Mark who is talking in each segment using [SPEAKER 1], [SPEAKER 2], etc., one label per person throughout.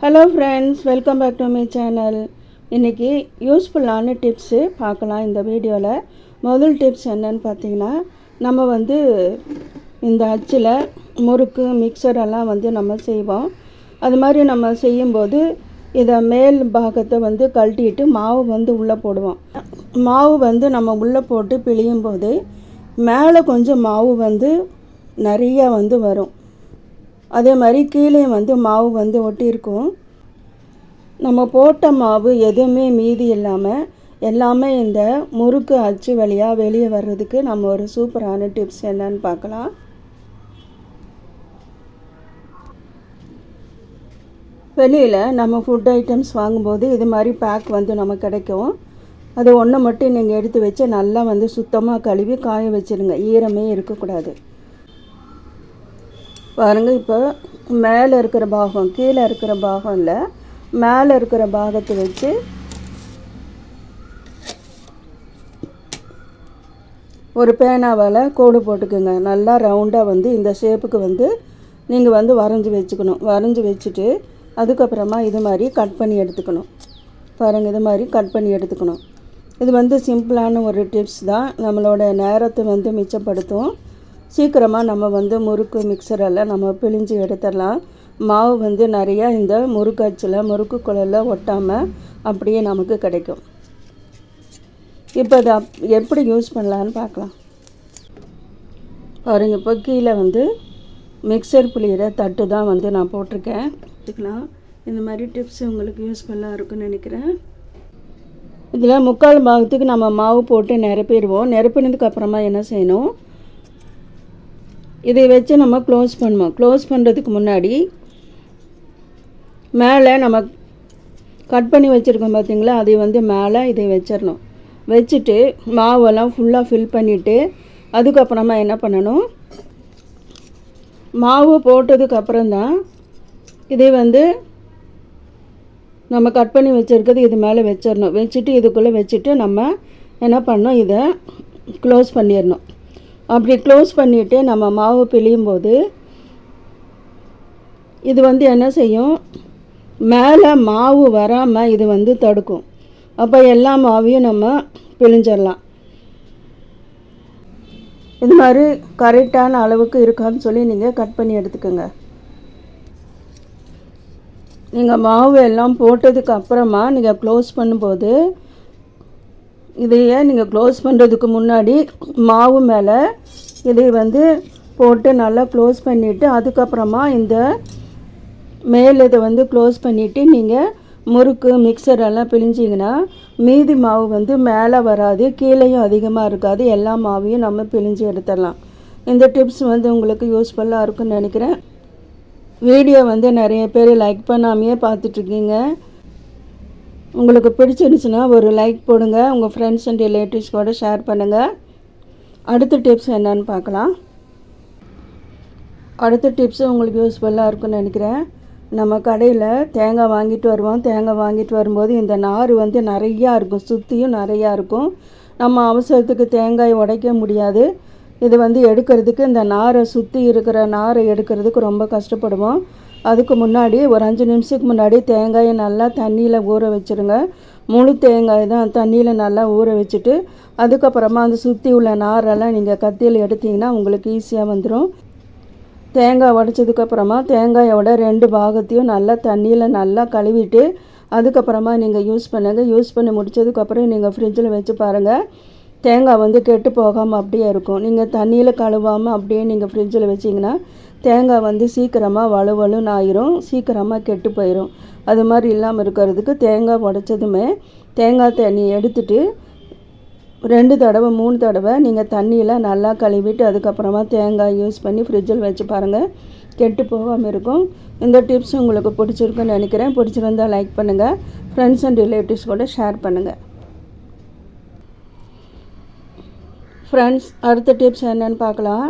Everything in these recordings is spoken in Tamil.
[SPEAKER 1] Hello friends, welcome back to my channel. இன்றைக்கி யூஸ்ஃபுல்லான டிப்ஸு பார்க்கலாம் இந்த வீடியோவில். முதல் டிப்ஸ் என்னன்னு பார்த்தீங்கன்னா, நம்ம இந்த அச்சில் முறுக்கு மிக்சரெல்லாம் நம்ம செய்வோம். அது மாதிரி நம்ம செய்யும்போது இதை மேல் பாகத்தை கழட்டிட்டு மாவு உள்ளே போடுவோம். மாவு நம்ம உள்ளே போட்டு பிழியும் போது மேலே கொஞ்சம் மாவு நிறையா வரும். அதே மாதிரி கீழே மாவு ஒட்டியிருக்கும். நம்ம போட்ட மாவு எதுவுமே மீதி இல்லாமல் எல்லாமே இந்த முறுக்கு அச்சு வழியாக வெளியே வர்றதுக்கு நம்ம ஒரு சூப்பரான டிப்ஸ் என்னன்னு பார்க்கலாம். வெளியில் நம்ம ஃபுட் ஐட்டம்ஸ் வாங்கும்போது இது மாதிரி பேக் நமக்கு கிடைக்கும். அது ஒன்று மட்டும் நீங்கள் எடுத்து வச்சு நல்லா சுத்தமாக கழுவி காய வச்சுருங்க. ஈரமே இருக்கக்கூடாது. பாருங்கள், இப்போ மேலே இருக்கிற பாகம் கீழே இருக்கிற பாகம் இல்லை, மேலே இருக்கிற பாகத்தை வச்சு ஒரு பேனாவால் கோடு போட்டுக்குங்க. நல்லா ரவுண்டாக இந்த ஷேப்புக்கு நீங்கள் வரைஞ்சி வச்சுக்கணும். வரைஞ்சி வச்சுட்டு அதுக்கப்புறமா இது மாதிரி கட் பண்ணி எடுத்துக்கணும். பாருங்கள், இது மாதிரி கட் பண்ணி எடுத்துக்கணும். இது சிம்பிளான ஒரு டிப்ஸ் தான். நம்மளோட நேரத்தை மிச்சப்படுத்தும். சீக்கிரமாக நம்ம முறுக்கு மிக்சரெல்லாம் நம்ம பிழிஞ்சு எடுத்துடலாம். மாவு நிறையா இந்த முறுக்கு அச்சில் முறுக்கு குழலில் ஒட்டாமல் அப்படியே நமக்கு கிடைக்கும். இப்போ அதை எப்படி யூஸ் பண்ணலான்னு பார்க்கலாம். பாருங்கள், இப்போ கீழே மிக்சர் புளியிற தட்டு தான் நான் போட்டிருக்கேன். எடுத்துக்கலாம். இந்த மாதிரி டிப்ஸ் உங்களுக்கு யூஸ்ஃபுல்லாக இருக்குன்னு நினைக்கிறேன். இதில் 3/4 பாகத்துக்கு நம்ம மாவு போட்டு நிரப்பிடுவோம். நிரப்பினதுக்கு அப்புறமா என்ன செய்யணும், இதை வச்சு நம்ம க்ளோஸ் பண்ணுவோம். க்ளோஸ் பண்ணுறதுக்கு முன்னாடி மேலே நம்ம கட் பண்ணி வச்சுருக்கோம் பார்த்திங்களா, அதை மேலே இதை வச்சிடணும். வச்சுட்டு மாவெல்லாம் ஃபுல்லாக ஃபில் பண்ணிவிட்டு அதுக்கப்புறமா என்ன பண்ணணும், மாவு போட்டதுக்கப்புறம்தான் இதை நம்ம கட் பண்ணி வச்சுருக்கிறது இது மேலே வச்சிடணும். வச்சுட்டு இதுக்குள்ளே வச்சுட்டு நம்ம என்ன பண்ணணும், இதை க்ளோஸ் பண்ணிடணும். அப்படி க்ளோஸ் பண்ணிவிட்டு நம்ம மாவு பிழியும் போது இது என்ன செய்யும், மேலே மாவு வராமல் இது தடுக்கும். அப்போ எல்லா மாவையும் நம்ம பிழிஞ்சிடலாம். இது மாதிரி கரெக்டான அளவுக்கு இருக்கான்னு சொல்லி நீங்கள் கட் பண்ணி எடுத்துக்கோங்க. நீங்கள் மாவு எல்லாம் போட்டதுக்கு அப்புறமா நீங்கள் க்ளோஸ் பண்ணும்போது இதையே நீங்கள் க்ளோஸ் பண்ணுறதுக்கு முன்னாடி மாவு மேலே இதை போட்டு நல்லா க்ளோஸ் பண்ணிவிட்டு அதுக்கப்புறமா இந்த மேல் இதை க்ளோஸ் பண்ணிவிட்டு நீங்கள் முறுக்கு மிக்சரெல்லாம் பிழிஞ்சிங்கன்னா மீதி மாவு மேலே வராது, கீழேயும் அதிகமாக இருக்காது. எல்லா மாவையும் நம்ம பிழிஞ்சு எடுத்துடலாம். இந்த டிப்ஸ் உங்களுக்கு யூஸ்ஃபுல்லாக இருக்குன்னு நினைக்கிறேன். வீடியோ நிறைய பேர் லைக் பண்ணாமையே பார்த்துட்ருக்கீங்க. உங்களுக்கு பிடிச்சிருந்துச்சுன்னா ஒரு லைக் போடுங்க. உங்கள் ஃப்ரெண்ட்ஸ் அண்ட் ரிலேட்டிவ்ஸ் கூட ஷேர் பண்ணுங்கள். அடுத்த டிப்ஸ் என்னன்னு பார்க்கலாம். அடுத்த டிப்ஸு உங்களுக்கு யூஸ்ஃபுல்லாக இருக்குன்னு நினைக்கிறேன். நம்ம கடையில் தேங்காய் வாங்கிட்டு வருவோம். தேங்காய் வாங்கிட்டு வரும்போது இந்த நார் நிறையா இருக்கும், சுற்றியும் நிறையா இருக்கும். நம்ம அவசரத்துக்கு தேங்காய் உடைக்க முடியாது. இது எடுக்கிறதுக்கு இந்த நாரை சுற்றி இருக்கிற நாரை எடுக்கிறதுக்கு ரொம்ப கஷ்டப்படுவோம். அதுக்கு முன்னாடி ஒரு 5 நிமிஷத்துக்கு முன்னாடி தேங்காயை நல்லா தண்ணியில் ஊற வச்சுருங்க. முழு தேங்காய் தான் தண்ணியில் நல்லா ஊற வச்சுட்டு அதுக்கப்புறமா அந்த சுற்றி உள்ள நாரெல்லாம் நீங்கள் கத்தியில் எடுத்திங்கன்னா உங்களுக்கு ஈஸியாக வந்துடும். தேங்காய் உடைச்சதுக்கப்புறமா தேங்காயோட 2 பாகத்தையும் நல்லா தண்ணியில் நல்லா கழுவிட்டு அதுக்கப்புறமா நீங்கள் யூஸ் பண்ணுங்கள். யூஸ் பண்ணி முடித்ததுக்கப்புறம் நீங்கள் ஃப்ரிட்ஜில் வச்சு பாருங்கள். தேங்காய் கெட்டு போகாமல் அப்படியே இருக்கும். நீங்கள் தண்ணியில் கழுவாமல் அப்படியே நீங்கள் ஃப்ரிட்ஜில் வச்சிங்கன்னா தேங்காய் சீக்கிரமாக வலுவலுன்னு ஆயிரும், சீக்கிரமாக கெட்டு போயிடும். அது மாதிரி இல்லாமல் இருக்கிறதுக்கு தேங்காய் உடைச்சதுமே தேங்காய் தண்ணி எடுத்துட்டு 2 தடவை 3 தடவை நீங்கள் தண்ணியில் நல்லா கழுவிட்டு அதுக்கப்புறமா தேங்காய் யூஸ் பண்ணி ஃப்ரிட்ஜில் வச்சு பாருங்கள், கெட்டு போகாமல் இருக்கும். இந்த டிப்ஸ் உங்களுக்கு பிடிச்சிருக்குன்னு நினைக்கிறேன். பிடிச்சிருந்தால் லைக் பண்ணுங்கள். ஃப்ரெண்ட்ஸ் அண்ட் ரிலேட்டிவ்ஸ் கூட ஷேர் பண்ணுங்கள். ஃப்ரெண்ட்ஸ், அடுத்த டிப்ஸ் என்னென்னு பார்க்கலாம்.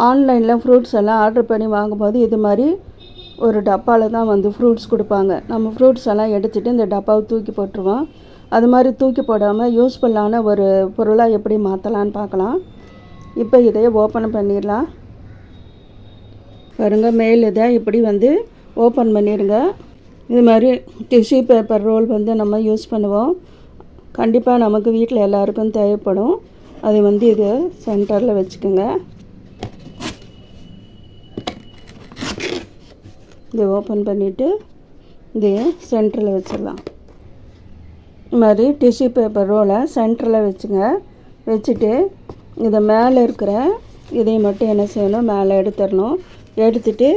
[SPEAKER 1] ஆன்லைனில் ஃப்ரூட்ஸ் எல்லாம் ஆர்டர் பண்ணி வாங்கும்போது இது மாதிரி ஒரு டப்பாவில் தான் ஃப்ரூட்ஸ் கொடுப்பாங்க. நம்ம ஃப்ரூட்ஸ் எல்லாம் எடுத்துகிட்டு இந்த டப்பாவை தூக்கி போட்டுருவோம். அது மாதிரி தூக்கி போடாமல் யூஸ்ஃபுல்லான ஒரு பொருளாக எப்படி மாற்றலான்னு பார்க்கலாம். இப்போ இதை ஓப்பன் பண்ணிடலாம். பாருங்கள், மேல் இதை இப்படி ஓப்பன் பண்ணிடுங்க. இது மாதிரி டிஷ்யூ பேப்பர் ரோல் வந்து நம்ம யூஸ் பண்ணுவோம். கண்டிப்பாக நமக்கு வீட்டில் எல்லாருக்கும் தேவைப்படும். அதை வந்து இது சென்டரில் வச்சுக்கோங்க. இதை ஓப்பன் பண்ணிவிட்டு இதை சென்டரில் வச்சிடலாம். இது மாதிரி டிஷ்யூ பேப்பர் ரோலை சென்டரில் வச்சுங்க. வச்சுட்டு இதை மேலே இருக்கிற இதை மட்டும் என்ன செய்யணும், மேலே எடுத்துடணும். எடுத்துட்டு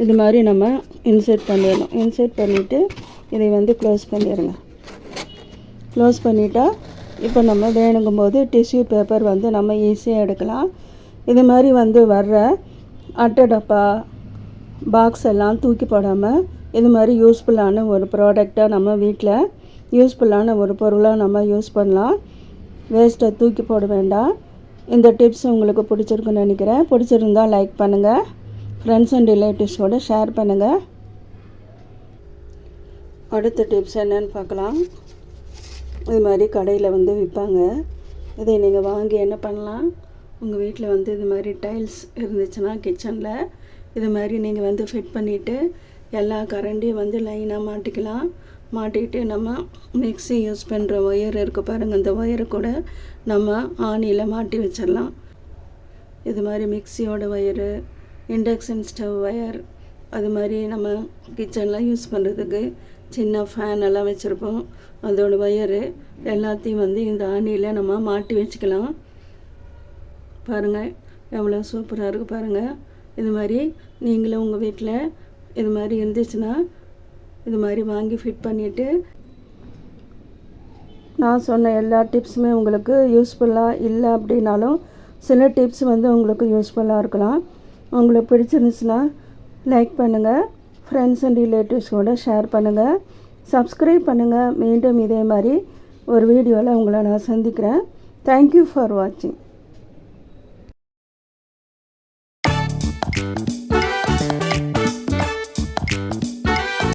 [SPEAKER 1] இது மாதிரி நம்ம இன்சர்ட் பண்ணிடணும். இன்சர்ட் பண்ணிவிட்டு இதை வந்து க்ளோஸ் பண்ணிடுங்க. க்ளோஸ் பண்ணிட்டா இப்போ நம்ம வேணுங்கும்போது டிஷ்யூ பேப்பர் வந்து நம்ம ஈஸியாக எடுக்கலாம். இது மாதிரி வந்து வர்ற அட்டை டப்பா பாக்ஸ் எல்லாம் தூக்கி போடாமல் இது மாதிரி யூஸ்ஃபுல்லான ஒரு ப்ராடக்டாக நம்ம வீட்டில் யூஸ்ஃபுல்லான ஒரு பொருளாக நம்ம யூஸ் பண்ணலாம். வேஸ்ட்டை தூக்கி போட வேண்டாம். இந்த டிப்ஸ் உங்களுக்கு பிடிச்சிருக்குன்னு நினைக்கிறேன். பிடிச்சிருந்தால் லைக் பண்ணுங்கள். ஃப்ரெண்ட்ஸ் அண்ட் ரிலேட்டிவ்ஸோடு ஷேர் பண்ணுங்கள். அடுத்த டிப்ஸ் என்னன்னு பார்க்கலாம். இது மாதிரி கடையில் வந்து விற்பாங்க. இதை நீங்கள் வாங்கி என்ன பண்ணலாம், உங்கள் வீட்டில் வந்து இது மாதிரி டைல்ஸ் இருந்துச்சுன்னா கிச்சனில் இது மாதிரி நீங்கள் வந்து ஃபிட் பண்ணிவிட்டு எல்லா கரண்டியும் வந்து லைனாக மாட்டிக்கலாம். மாட்டிக்கிட்டு நம்ம மிக்ஸி யூஸ் பண்ணுற ஒயர் இருக்குது பாருங்கள், அந்த ஒயரை கூட நம்ம ஆணியில் மாட்டி வச்சிடலாம். இது மாதிரி மிக்ஸியோட ஒயரு, இண்டக்ஷன் ஸ்டவ் ஒயர், அது மாதிரி நம்ம கிச்சனில் யூஸ் பண்ணுறதுக்கு சின்ன ஃபேன் எல்லாம் வச்சுருப்போம், அதோட ஒயரு எல்லாத்தையும் வந்து இந்த ஆணியில் நம்ம மாட்டி வச்சுக்கலாம். பாருங்கள் எவ்வளோ சூப்பராக இருக்குது பாருங்கள். இது மாதிரி நீங்களும் உங்கள் வீட்டில் இது மாதிரி இருந்துச்சுன்னா இது மாதிரி வாங்கி ஃபிட் பண்ணிவிட்டு, நான் சொன்ன எல்லா டிப்ஸுமே உங்களுக்கு யூஸ்ஃபுல்லாக இல்லை அப்படின்னாலும் சில டிப்ஸ் வந்து உங்களுக்கு யூஸ்ஃபுல்லாக இருக்கலாம். உங்களுக்கு பிடிச்சிருந்துச்சுன்னா லைக் பண்ணுங்கள். ஃப்ரெண்ட்ஸ் அண்ட் ரிலேட்டிவ்ஸோடு ஷேர் பண்ணுங்கள். சப்ஸ்கிரைப் பண்ணுங்கள். மீண்டும் இதே மாதிரி ஒரு வீடியோவில் உங்களை நான் சந்திக்கிறேன். தேங்க்யூ ஃபார் வாட்சிங்.